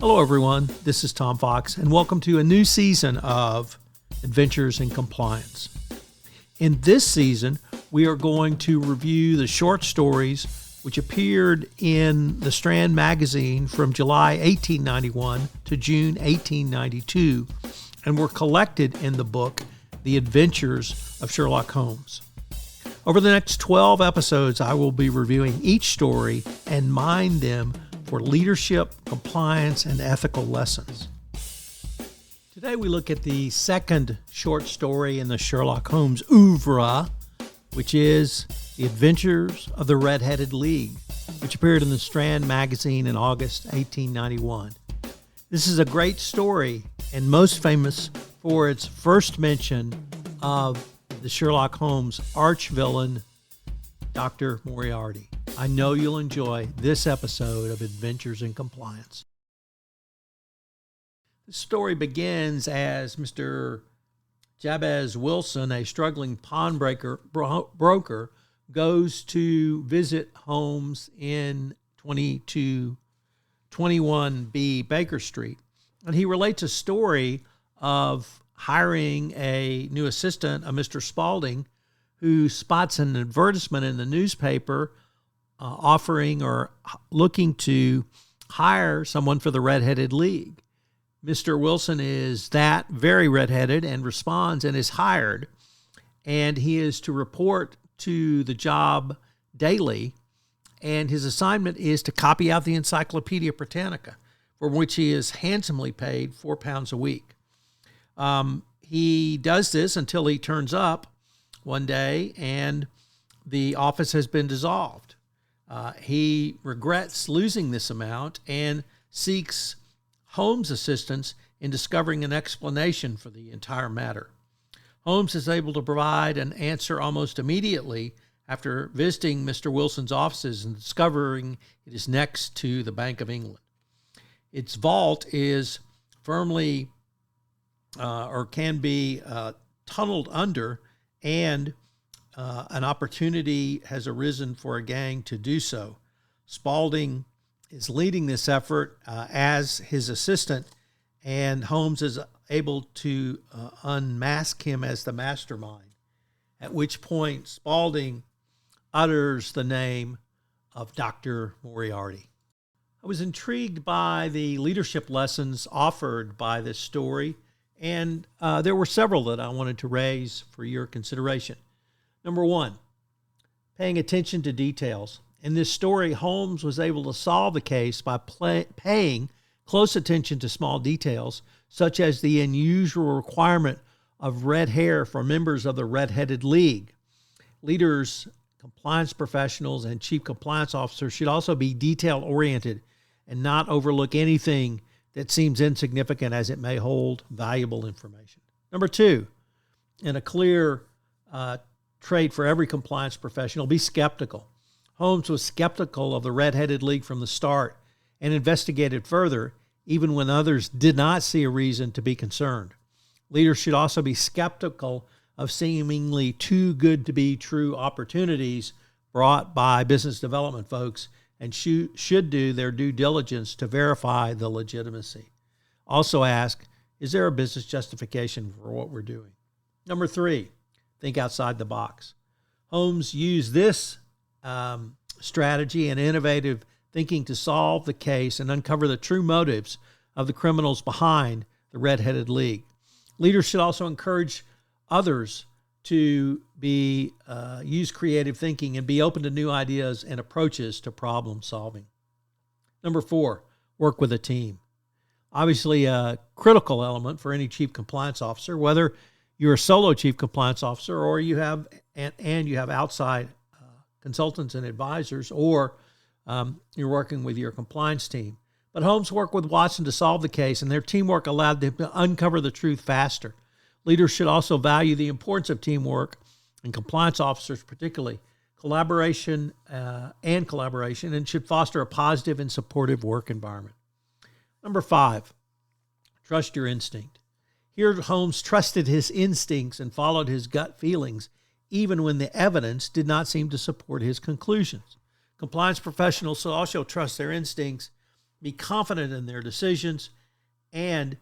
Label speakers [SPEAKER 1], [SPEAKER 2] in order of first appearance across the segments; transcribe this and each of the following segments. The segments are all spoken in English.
[SPEAKER 1] Hello, everyone. This is Tom Fox, and welcome to a new season of Adventures in Compliance. In this season, we are going to review the short stories which appeared in the Strand Magazine from July 1891 to June 1892 and were collected in the book The Adventures of Sherlock Holmes. Over the next 12 episodes, I will be reviewing each story and mine them for leadership, compliance, and ethical lessons. Today we look at the second short story in the Sherlock Holmes oeuvre, which is The Adventures of the Red-Headed League, which appeared in the Strand Magazine in August 1891. This is a great story and most famous for its first mention of the Sherlock Holmes arch-villain, Dr. Moriarty. I know you'll enjoy this episode of Adventures in Compliance. The story begins as Mr. Jabez Wilson, a struggling pawnbroker, goes to visit Holmes in 2221B Baker Street. And he relates a story of hiring a new assistant, a Mr. Spaulding, who spots an advertisement in the newspaper offering or looking to hire someone for the Red-Headed League. Mr. Wilson is that very red-headed and responds and is hired, and he is to report to the job daily, and his assignment is to copy out the Encyclopedia Britannica, for which he is handsomely paid £4 a week. He does this until he turns up one day and the office has been dissolved. He regrets losing this amount and seeks Holmes' assistance in discovering an explanation for the entire matter. Holmes is able to provide an answer almost immediately after visiting Mr. Wilson's offices and discovering it is next to the Bank of England. Its vault is firmly or can be tunneled under, and an opportunity has arisen for a gang to do so. Spaulding is leading this effort as his assistant, and Holmes is able to unmask him as the mastermind, at which point Spaulding utters the name of Dr. Moriarty. I was intrigued by the leadership lessons offered by this story, and there were several that I wanted to raise for your consideration. Number one, paying attention to details. In this story, Holmes was able to solve the case by paying close attention to small details, such as the unusual requirement of red hair for members of the Red-Headed League. Leaders, compliance professionals, and chief compliance officers should also be detail-oriented and not overlook anything that seems insignificant as it may hold valuable information. Number two, in a clear trait for every compliance professional, be skeptical. Holmes was skeptical of the Red-Headed League from the start and investigated further, even when others did not see a reason to be concerned. Leaders should also be skeptical of seemingly too good to be true opportunities brought by business development folks, and should do their due diligence to verify the legitimacy. Also ask, is there a business justification for what we're doing? Number three, think outside the box. Holmes used this strategy and innovative thinking to solve the case and uncover the true motives of the criminals behind the Red-Headed League. Leaders should also encourage others to use creative thinking and be open to new ideas and approaches to problem solving. Number four, work with a team. Obviously, a critical element for any chief compliance officer, whether you're a solo chief compliance officer or you have outside consultants and advisors, or you're working with your compliance team. But Holmes worked with Watson to solve the case, and their teamwork allowed them to uncover the truth faster. Leaders should also value the importance of teamwork, and compliance officers particularly, collaboration, and should foster a positive and supportive work environment. Number five, trust your instinct. Here, Holmes trusted his instincts and followed his gut feelings, even when the evidence did not seem to support his conclusions. Compliance professionals should also trust their instincts be confident in their decisions, and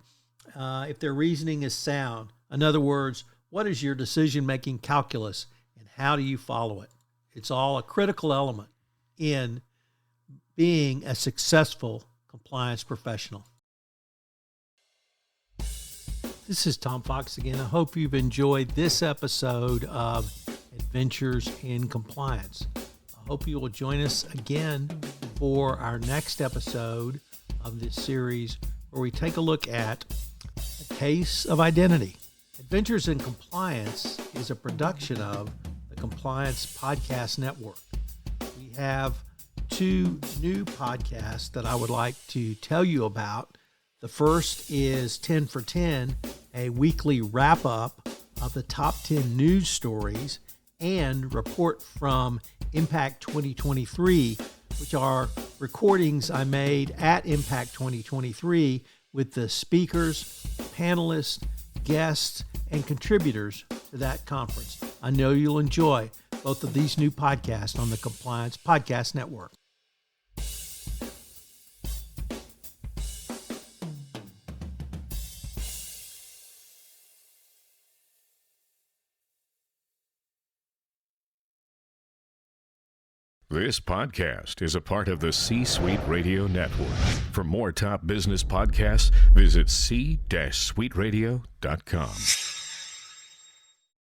[SPEAKER 1] if their reasoning is sound. In other words, what is your decision-making calculus and how do you follow it? It's all a critical element in being a successful compliance professional. This is Tom Fox again. I hope you've enjoyed this episode of Adventures in Compliance. I hope you will join us again for our next episode of this series where we take a look at a case of identity. Adventures in Compliance is a production of the Compliance Podcast Network. We have 2 new podcasts that I would like to tell you about. The first is 10 for 10, a weekly wrap-up of the top 10 news stories and report from Impact 2023, which are recordings I made at Impact 2023 with the speakers, panelists, guests, and contributors to that conference. I know you'll enjoy both of these new podcasts on the Compliance Podcast Network.
[SPEAKER 2] This podcast is a part of the C-Suite Radio Network. For more top business podcasts, visit c-suiteradio.com.